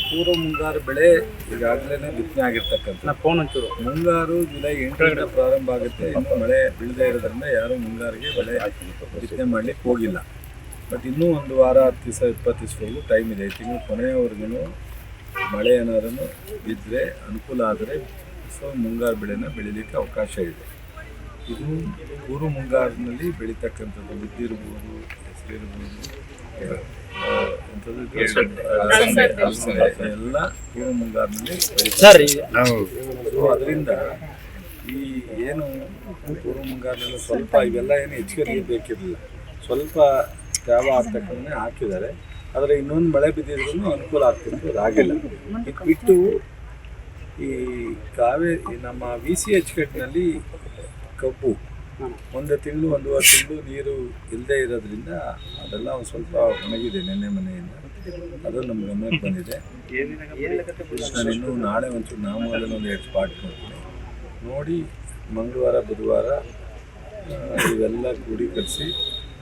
ಪೂರ್ವ ಮುಂಗಾರು ಬೆಳೆ ಈಗಾಗಲೇ ಬಿತ್ತನೆ ಆಗಿರ್ತಕ್ಕಂಥ ಮುಂಗಾರು ಜುಲೈ 8ರಿಂದ ಪ್ರಾರಂಭ ಆಗುತ್ತೆ. ಇನ್ನು ಮಳೆ ಬೀಳದೇ ಇರೋದ್ರಿಂದ ಯಾರೂ ಮುಂಗಾರಿಗೆ ಬೆಳೆ ಬಿತ್ತನೆ ಮಾಡಲಿಕ್ಕೆ ಹೋಗಿಲ್ಲ. ಬಟ್ ಇನ್ನೂ ಒಂದು ವಾರ 10 ದಿವಸ 20 ದಿವಸವರೆಗೂ ಟೈಮ್ ಇದೆ. ತಿಂಗಳು ಕೊನೆಯವರೆಗೂ ಮಳೆ ಏನಾದರೂ ಬಿದ್ದರೆ ಅನುಕೂಲ ಆದರೆ ಸೊ ಮುಂಗಾರು ಬೆಳೆನ ಬೆಳೀಲಿಕ್ಕೆ ಅವಕಾಶ ಇದೆ. ಇದು ಪೂರ್ವ ಮುಂಗಾರಿನಲ್ಲಿ ಬೆಳೀತಕ್ಕಂಥದ್ದು ಉದ್ದಿರ್ಬೋದು, ಹೆಸರಿರ್ಬೋದು, ಎಲ್ಲ ಪೂರ್ವ ಮುಂಗಾರಿನಲ್ಲಿ ಸೊ ಅದರಿಂದ ಈ ಏನು ಪೂರ್ವ ಮುಂಗಾರಿನಲ್ಲಿ ಸ್ವಲ್ಪ ಇವೆಲ್ಲ ಏನು ಹೆಚ್ಚಿಗೆ ನೀರು ಬೇಕಿರಲಿಲ್ಲ, ಸ್ವಲ್ಪ ತ್ಯಾವ ಆಗ್ತಕ್ಕಂಥ ಹಾಕಿದ್ದಾರೆ. ಆದರೆ ಇನ್ನೊಂದು ಮಳೆ ಬಿದ್ದಿದ್ರೂ ಅನುಕೂಲ ಆಗ್ತಿತ್ತು, ಅದಾಗಿಲ್ಲ. ಇದು ಬಿಟ್ಟು ಈ ಕಾವೇರಿ ನಮ್ಮ VCH ಕಟ್ಟಿನಲ್ಲಿ ಕಬ್ಬು 1 ತಿಂಗಳು 1.5 ತಿಂಗಳು ನೀರು ಇಲ್ಲದೆ ಇರೋದ್ರಿಂದ ಅದೆಲ್ಲ ಒಂದು ಸ್ವಲ್ಪ ಒಣಗಿದೆ ನೆನ್ನೆ ಮನೆಯಿಂದ. ಅದು ನಮ್ಮ ಗಮನಕ್ಕೆ ಬಂದಿದೆ. ನಾನು ಇನ್ನೂ ನಾಳೆ ಒಂಚೂರು ನಾಮದಲ್ಲಿ ಒಂದು 2 ಸ್ಪಾಟ್ ನೋಡ್ತೀನಿ. ನೋಡಿ ಮಂಗಳವಾರ ಬುಧವಾರ ಇವೆಲ್ಲ ಕ್ರೋಢೀಕರಿಸಿ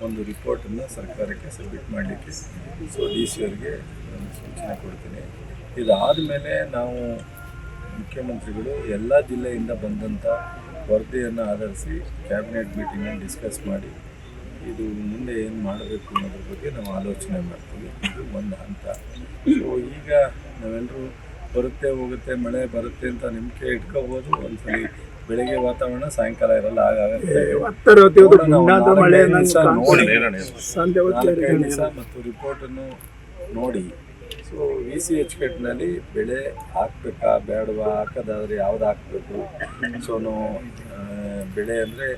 ಒಂದು ರಿಪೋರ್ಟನ್ನು ಸರ್ಕಾರಕ್ಕೆ ಸಬ್ಮಿಟ್ ಮಾಡಲಿಕ್ಕೆ ಸೊ DC ಅವರಿಗೆ ಒಂದು ಸೂಚನೆ ಕೊಡ್ತೀನಿ. ಇದಾದ ಮೇಲೆ ನಾವು ಮುಖ್ಯಮಂತ್ರಿಗಳು ಎಲ್ಲ ಜಿಲ್ಲೆಯಿಂದ ಬಂದಂಥ ವರದಿಯನ್ನು ಆಧರಿಸಿ ಕ್ಯಾಬಿನೆಟ್ ಮೀಟಿಂಗನ್ನು ಡಿಸ್ಕಸ್ ಮಾಡಿ ಇದು ಮುಂದೆ ಏನು ಮಾಡಬೇಕು ಅನ್ನೋದ್ರ ಬಗ್ಗೆ ನಾವು ಆಲೋಚನೆ ಮಾಡ್ತೀವಿ. ಇದು ಒಂದು ಹಂತ. ಸೊ ಈಗ ನಾವೆಲ್ಲರೂ ಬರುತ್ತೆ ಹೋಗುತ್ತೆ ಮಳೆ ಬರುತ್ತೆ ಅಂತ ನಂಬಿಕೆ ಇಟ್ಕೋಬೋದು. ಒಂದ್ಸಲಿ ಬೆಳಗ್ಗೆ ವಾತಾವರಣ ಸಾಯಂಕಾಲ ಇರಲ್ಲ, ಹಾಗಾಗುತ್ತೆ. 4-5 ದಿವಸ ಮತ್ತು ರಿಪೋರ್ಟನ್ನು ನೋಡಿ ಸೊ VCH ಕಟ್ಟಿನಲ್ಲಿ ಬೆಳೆ ಹಾಕಬೇಕಾ ಬೇಡವಾ, ಹಾಕೋದಾದರೆ ಯಾವ್ದು ಹಾಕಬೇಕು, ಸೊ ಬೆಳೆ ಅಂದರೆ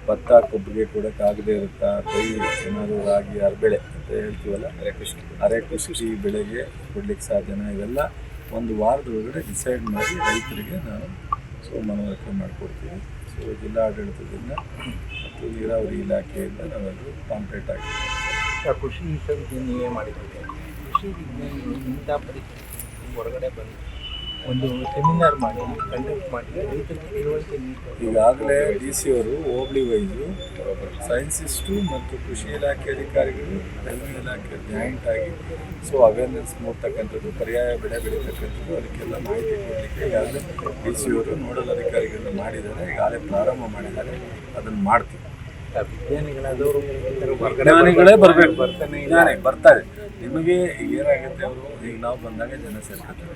ಭತ್ತ ಕಬ್ಬಿಗೆ ಕೊಡೋಕ್ಕಾಗದೇ ಇರುತ್ತಾ, ಕೈ ಏನಾದರೂ ರಾಗಿ ಬೆಳೆ ಅಂತ ಹೇಳ್ತೀವಲ್ಲ, ಅರೆಕೃಷಿ ಬೆಳೆಗೆ ಕೊಡ್ಲಿಕ್ಕೆ ಸಾಧ್ಯನಾ, ಇವೆಲ್ಲ ಒಂದು ವಾರದೊಳಗಡೆ ಡಿಸೈಡ್ ಮಾಡಿ ರೈತರಿಗೆ ನಾನು ಸೊ ಮನವರಿಕೆ ಮಾಡಿಕೊಡ್ತೀವಿ. ಸೊ ಜಿಲ್ಲಾಡಳಿತದಿಂದ ಮತ್ತು ನೀರಾವರಿ ಇಲಾಖೆಯಿಂದ ನಾವೆಲ್ಲರೂ ಕಾಂಪ್ಲೀಟ್ ಆಗಿದ್ದೀವಿ. ಕೃಷಿ ವಿಶ್ವವಿದ್ಯಾನಿಲಯ ಮಾಡಿದ್ದೀವಿ. ಕೃಷಿ ವಿಜ್ಞಾನಿಗಳು ಇಂಥ ಪರಿಸ್ಥಿತಿ ಹೊರಗಡೆ ಬಂದು ಒಂದು ಸೆಮಿನಾರ್ ಮಾಡಿ ಕಂಡಕ್ಟ್ ಮಾಡಿ ರೈತರಿಗೆ ತಿಳುವಳಿಕೆ ನೀಡ್ತಾರೆ. ಈಗಾಗಲೇ DC ಅವರು ಹೋಬಳಿ ವೈಸು ಸೈನ್ಸಿಸ್ಟು ಮತ್ತು ಕೃಷಿ ಇಲಾಖೆ ಅಧಿಕಾರಿಗಳು ರೆವಿನ್ಯೂ ಇಲಾಖೆ ಜಾಯಿಂಟ್ ಆಗಿ ಸೊ ಅವೇರ್ನೆಸ್ ಮೂಡ್ತಕ್ಕಂಥದ್ದು, ಪರ್ಯಾಯ ಬೆಳೆ ಬೆಳೀತಕ್ಕಂಥದ್ದು, ಅದಕ್ಕೆಲ್ಲ ಮಾಹಿತಿ ಕೊಡಲಿಕ್ಕೆ ಈಗಾಗಲೇ DC ಅವರು ನೋಡಲ್ ಅಧಿಕಾರಿಗಳನ್ನ ಮಾಡಿದ್ದಾರೆ. ಈಗಾಗಲೇ ಪ್ರಾರಂಭ ಮಾಡಿದ್ದಾರೆ. ಅದನ್ನು ಮಾಡ್ತೀವಿ. ವಿಜ್ಞಾನಿಗಳೇ ಬರಬೇಕು, ಬರ್ತಾರೆ. ನಿಮಗೆ ಏನಾಗುತ್ತೆ, ಅವರು ಈಗ ನಾವು ಬಂದಾಗ ಜನ ಸೇರ್ಕೊತಾರೆ,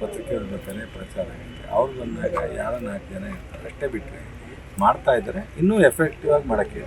ಪತ್ರಿಕೆಯವ್ರು ಬರ್ತಾರೆ, ಪ್ರಚಾರ ಆಗುತ್ತೆ. ಅವ್ರು ಬಂದಾಗ 4 ಜನ ಇರ್ತಾರೆ, ಅಷ್ಟೇ ಬಿಟ್ಟರೆ ಮಾಡ್ತಾ ಇದ್ದಾರೆ. ಇನ್ನೂ ಎಫೆಕ್ಟಿವ್ ಆಗಿ ಮಾಡೋಕ್ಕೆ